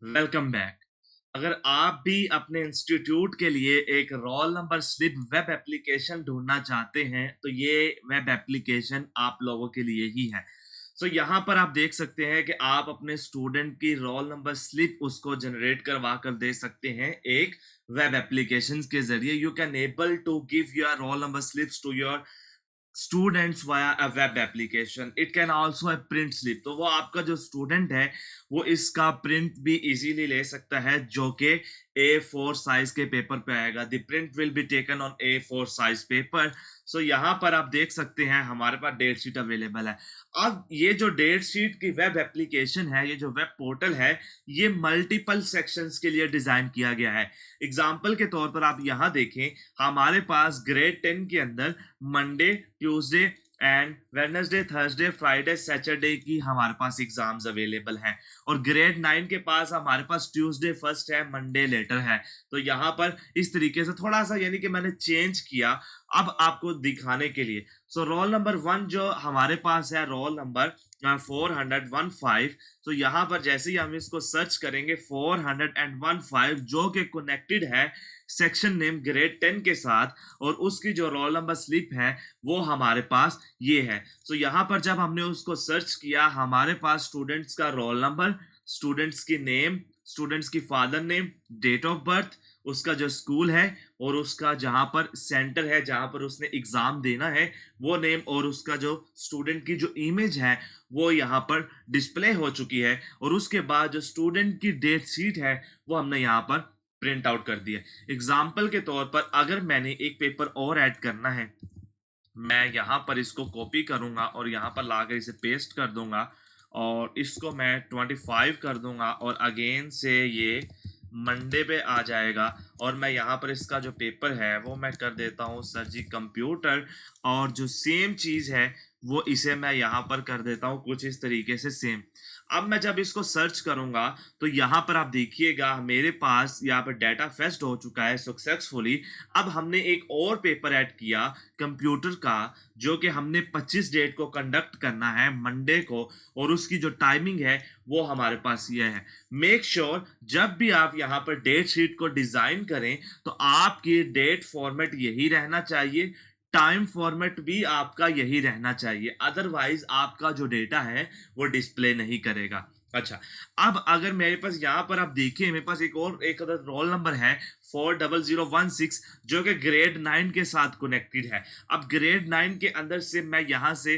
Welcome back. अगर आप भी अपने इंस्टीट्यूट के लिए एक roll number slip web application ढूंढना चाहते हैं तो ये वेब एप्लीकेशन आप लोगों के लिए ही है। यहाँ पर आप देख सकते हैं कि आप अपने स्टूडेंट की रोल नंबर स्लिप उसको जनरेट करवा कर दे सकते हैं एक वेब एप्लीकेशन के जरिए। You can able to give your roll number slips to your students via a web application. It can also a print slip, तो वो आपका जो स्टूडेंट है वो इसका प्रिंट भी इजीली ले सकता है, जो कि A4 साइज के पेपर पे आएगा। The print will be taken on A4 size paper. यहाँ पर आप देख सकते हैं हमारे पास डेट शीट अवेलेबल है। अब ये जो डेट शीट की वेब एप्लीकेशन है, ये जो वेब पोर्टल है, ये मल्टीपल सेक्शंस के लिए डिजाइन किया गया है। एग्जाम्पल के तौर पर आप यहाँ देखें, हमारे पास ग्रेड 10 के अंदर Monday, Tuesday and Wednesday, Thursday, Friday, Saturday की हमारे पास एग्जाम्स अवेलेबल हैं। और ग्रेड 9 के पास हमारे पास ट्यूसडे फर्स्ट है, मंडे लेटर है। तो यहाँ पर इस तरीके से थोड़ा सा यानी कि मैंने चेंज किया अब आपको दिखाने के लिए। रोल नंबर 1 जो हमारे पास है, रोल नंबर 415। तो यहाँ पर जैसे ही हम इसको सर्च करेंगे 415, जो कि कनेक्टेड है सेक्शन नेम ग्रेड 10 के साथ, और उसकी जो रोल नंबर स्लिप है वो हमारे पास ये है। यहाँ पर जब हमने उसको सर्च किया, हमारे पास स्टूडेंट्स का रोल नंबर, स्टूडेंट्स की नेम, स्टूडेंट्स की father name, date of birth, उसका जो स्कूल है और उसका जहां पर सेंटर है जहां पर उसने एग्जाम देना है वो नेम, और उसका जो स्टूडेंट की जो इमेज है वो यहाँ पर डिस्प्ले हो चुकी है। और उसके बाद जो स्टूडेंट की डेट शीट है वो हमने यहाँ पर प्रिंट आउट कर दिया। एग्जाम्पल के तौर पर अगर मैंने एक पेपर और ऐड करना है, मैं यहाँ पर इसको कॉपी करूंगा और यहाँ पर लाकर इसे पेस्ट कर दूंगा और इसको मैं 25 कर दूंगा और अगेन से ये मंडे पे आ जाएगा। और मैं यहाँ पर इसका जो पेपर है वो मैं कर देता हूँ सर जी कंप्यूटर, और जो सेम चीज़ है वो इसे मैं यहाँ पर कर देता हूँ कुछ इस तरीके से सेम। अब मैं जब इसको सर्च करूंगा तो यहाँ पर आप देखिएगा मेरे पास यहाँ पर डाटा फेस्ट हो चुका है सक्सेसफुली। अब हमने एक और पेपर ऐड किया कंप्यूटर का, जो कि हमने 25 डेट को कंडक्ट करना है मंडे को, और उसकी जो टाइमिंग है वो हमारे पास ये है। मेक श्योर जब भी आप यहाँ पर डेट शीट को डिजाइन करें तो आपकी डेट फॉर्मेट यही रहना चाहिए, टाइम फॉर्मेट भी आपका यही रहना चाहिए, अदरवाइज आपका जो डेटा है वो डिस्प्ले नहीं करेगा। अच्छा, अब अगर मेरे पास यहाँ पर आप देखिए मेरे पास एक अदर रोल नंबर है 40016, जो कि ग्रेड 9 के साथ कनेक्टेड है। अब ग्रेड 9 के अंदर से मैं यहाँ से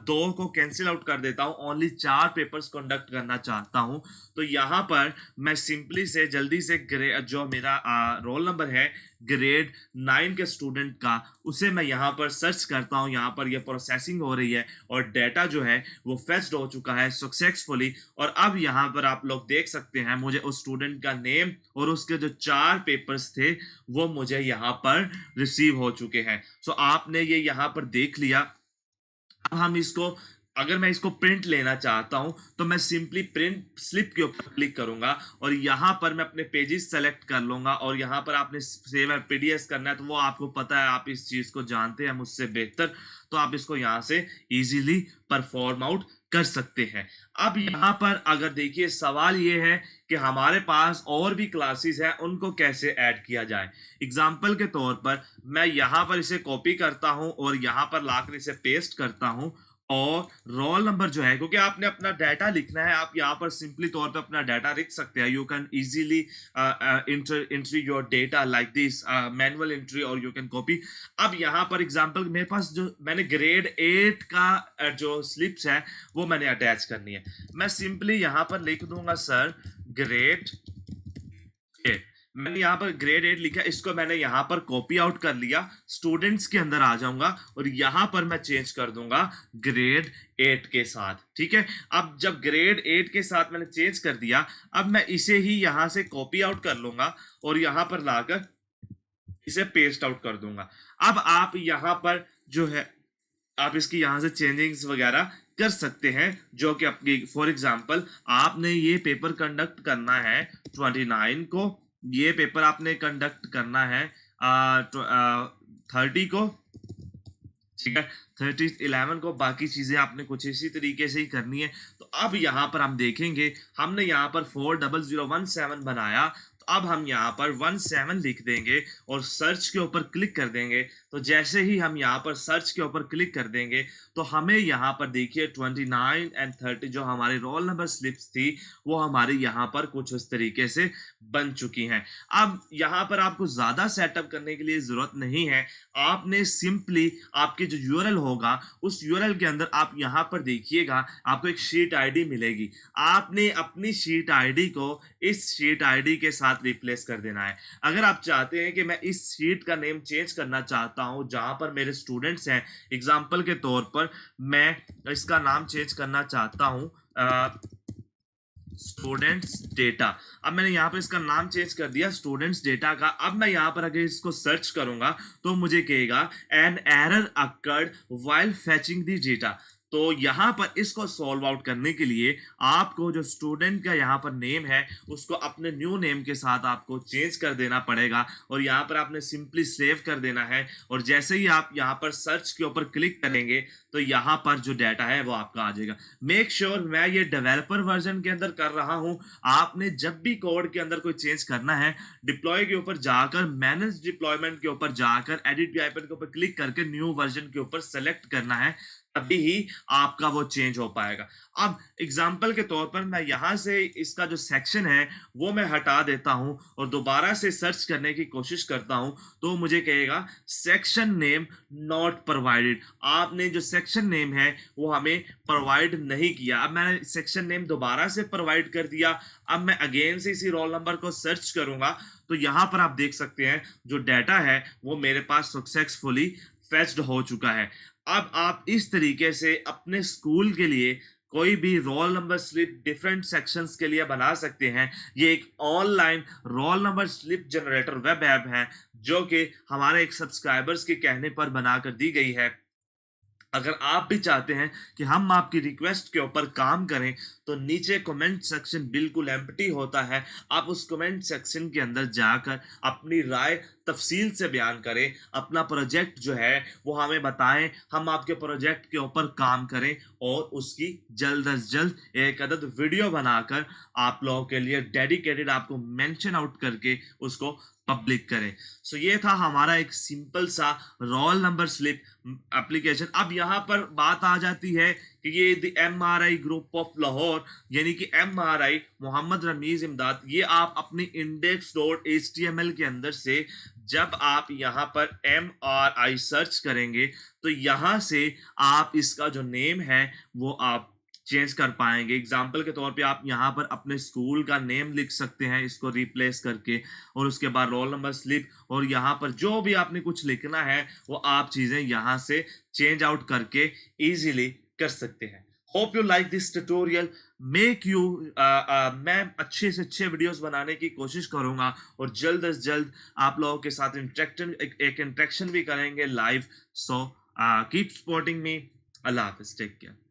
2 को कैंसिल आउट कर देता हूँ, ओनली 4 पेपर्स कंडक्ट करना चाहता हूँ। तो यहाँ पर मैं सिंपली से जल्दी से जो मेरा रोल नंबर है ग्रेड 9 के स्टूडेंट का, उसे मैं यहाँ पर सर्च करता हूँ। यहाँ पर ये प्रोसेसिंग हो रही है और डेटा जो है वो फेच्ड हो चुका है सक्सेसफुली। और अब यहाँ पर आप लोग देख सकते हैं मुझे उस स्टूडेंट का नेम और उसके जो 4 पेपर्स थे वो मुझे यहाँ पर रिसीव हो चुके हैं। आपने ये यहाँ पर देख लिया। अब हम इसको, अगर मैं इसको प्रिंट लेना चाहता हूं तो मैं सिंपली प्रिंट स्लिप के ऊपर क्लिक करूंगा और यहां पर मैं अपने पेजेस सेलेक्ट कर लूंगा। और यहां पर आपने सेव एज पीडीएफ करना है तो वो आपको पता है, आप इस चीज को जानते हैं मुझसे बेहतर, तो आप इसको यहां से इजीली परफॉर्म आउट कर सकते हैं। अब यहां पर अगर देखिए सवाल ये है कि हमारे पास और भी क्लासेस हैं, उनको कैसे ऐड किया जाए। एग्जाम्पल के तौर पर मैं यहां पर इसे कॉपी करता हूं और यहां पर लाकर इसे पेस्ट करता हूं, और रोल नंबर जो है, क्योंकि आपने अपना डाटा लिखना है, आप यहाँ पर सिंपली तौर पे अपना डाटा लिख सकते हैं। You can easily entry your data like this manual entry, और यू कैन कॉपी। अब यहाँ पर एग्जांपल मेरे पास जो मैंने ग्रेड 8 का जो स्लिप्स है वो मैंने अटैच करनी है। मैं सिंपली यहाँ पर लिख दूंगा सर ग्रेड 8। मैंने यहाँ पर ग्रेड 8 लिखा, इसको मैंने यहाँ पर कॉपी आउट कर लिया, स्टूडेंट्स के अंदर आ जाऊंगा और यहाँ पर मैं चेंज कर दूंगा ग्रेड 8 के साथ। ठीक है, अब जब ग्रेड 8 के साथ मैंने चेंज कर दिया, अब मैं इसे ही यहाँ से कॉपी आउट कर लूंगा और यहाँ पर लाकर इसे पेस्ट आउट कर दूंगा। अब आप यहाँ पर जो है आप इसकी यहाँ से चेंजिंग्स वगैरह कर सकते हैं, जो कि अपनी फॉर एग्जांपल आपने ये पेपर कंडक्ट करना है 29 को, ये पेपर आपने कंडक्ट करना है 30 को, ठीक है। 3011 को बाकी चीजें आपने कुछ इसी तरीके से ही करनी है। तो अब यहाँ पर हम देखेंगे, हमने यहाँ पर 40017 बनाया, तो अब हम यहाँ पर 17 लिख देंगे और सर्च के ऊपर क्लिक कर देंगे। तो जैसे ही हम यहाँ पर सर्च के ऊपर क्लिक कर देंगे तो हमें यहाँ पर देखिए 29 एंड 30 जो हमारी रोल नंबर स्लिप्स थी वो हमारी यहाँ पर कुछ उस तरीके से बन चुकी हैं। अब यहाँ पर आपको ज्यादा सेटअप करने के लिए जरूरत नहीं है। आपने सिंपली आपके जो यूआरएल होगा उस यूआरएल के अंदर आप यहाँ पर देखिएगा आपको एक शीट आईडी मिलेगी। आपने अपनी शीट आईडी को इस शीट आईडी के साथ रिप्लेस कर देना है। अगर आप चाहते हैं कि मैं इस शीट का नेम चेंज करना चाहता हूं जहां पर मेरे स्टूडेंट्स हैं, एग्जांपल के तौर पर मैं इसका नाम चेंज करना चाहता हूं स्टूडेंट्स डेटा। अब मैंने यहाँ पर इसका नाम चेंज कर दिया स्टूडेंट्स डेटा का। अब मैं यहाँ पर अगर इसको सर्च करूंगा तो मुझे कहेगा an error occurred while fetching the data. तो यहाँ पर इसको सॉल्व आउट करने के लिए आपको जो स्टूडेंट का यहाँ पर नेम है उसको अपने न्यू नेम के साथ आपको चेंज कर देना पड़ेगा और यहाँ पर आपने सिंपली सेव कर देना है। और जैसे ही आप यहाँ पर सर्च के ऊपर क्लिक करेंगे तो यहाँ पर जो डाटा है वो आपका आ जाएगा। मेक श्योर मैं ये डेवलपर वर्जन के अंदर कर रहा हूँ। आपने जब भी कोड के अंदर कोई चेंज करना है डिप्लॉय के ऊपर जाकर मैनेज डिप्लॉयमेंट के ऊपर जाकर एडिट वी आइकन के ऊपर क्लिक करके न्यू वर्जन के ऊपर सेलेक्ट करना है, तभी ही आपका वो चेंज हो पाएगा। अब एग्जाम्पल के तौर पर मैं यहां से इसका जो सेक्शन है वो मैं हटा देता हूं और दोबारा से सर्च करने की कोशिश करता हूं तो मुझे कहेगा सेक्शन नेम नॉट प्रोवाइडेड। आपने जो सेक्शन नेम है वो हमें प्रोवाइड नहीं किया। अब मैंने सेक्शन नेम दोबारा से प्रोवाइड कर दिया। अब मैं अगेन से इसी रोल नंबर को सर्च करूंगा तो यहां पर आप देख सकते हैं जो डाटा है वो मेरे पास सक्सेसफुली फेच्ड हो चुका है। अब आप इस तरीके से अपने स्कूल के लिए कोई भी roll number slip different sections के लिए बना सकते हैं। ये एक online roll number slip generator web app है जो कि हमारे एक सब्सक्राइबर्स के कहने पर बनाकर दी गई है। अगर आप भी चाहते हैं कि हम आपकी रिक्वेस्ट के ऊपर काम करें तो नीचे कमेंट सेक्शन बिल्कुल एम्प्टी होता है। आप उस कमेंट सेक्शन के अंदर जाकर अपनी राय तफसील से बयान करें, अपना प्रोजेक्ट जो है वो हमें बताएं, हम आपके प्रोजेक्ट के ऊपर काम करें और उसकी जल्द अज जल्द एक अदद वीडियो बनाकर आप लोगों के लिए डेडिकेटेड आपको मेंशन आउट करके उसको पब्लिक करें। सो ये था हमारा एक सिंपल सा रोल नंबर स्लिप एप्लीकेशन। अब यहाँ पर बात आ जाती है कि ये the MRI group of Lahore यानी कि MRI मोहम्मद रमीज इमदाद, ये आप अपनी index.html के अंदर से जब आप यहाँ पर MRI सर्च करेंगे तो यहाँ से आप इसका जो नेम है वो आप चेंज कर पाएंगे। एग्जाम्पल के तौर पे आप यहाँ पर अपने स्कूल का नेम लिख सकते हैं इसको रिप्लेस करके और उसके बाद रोल नंबर स्लिप और यहाँ पर जो भी आपने कुछ लिखना है वो आप चीजें यहाँ से चेंज आउट करके इजीली कर सकते हैं। Hope you like this tutorial. Make you मैं अच्छे से अच्छे वीडियोस बनाने की कोशिश करूंगा और जल्द से जल्द आप लोगों के साथ एक इंटरेक्शन भी करेंगे live. So keep supporting me. अल्लाह हाफिज, टेक केयर।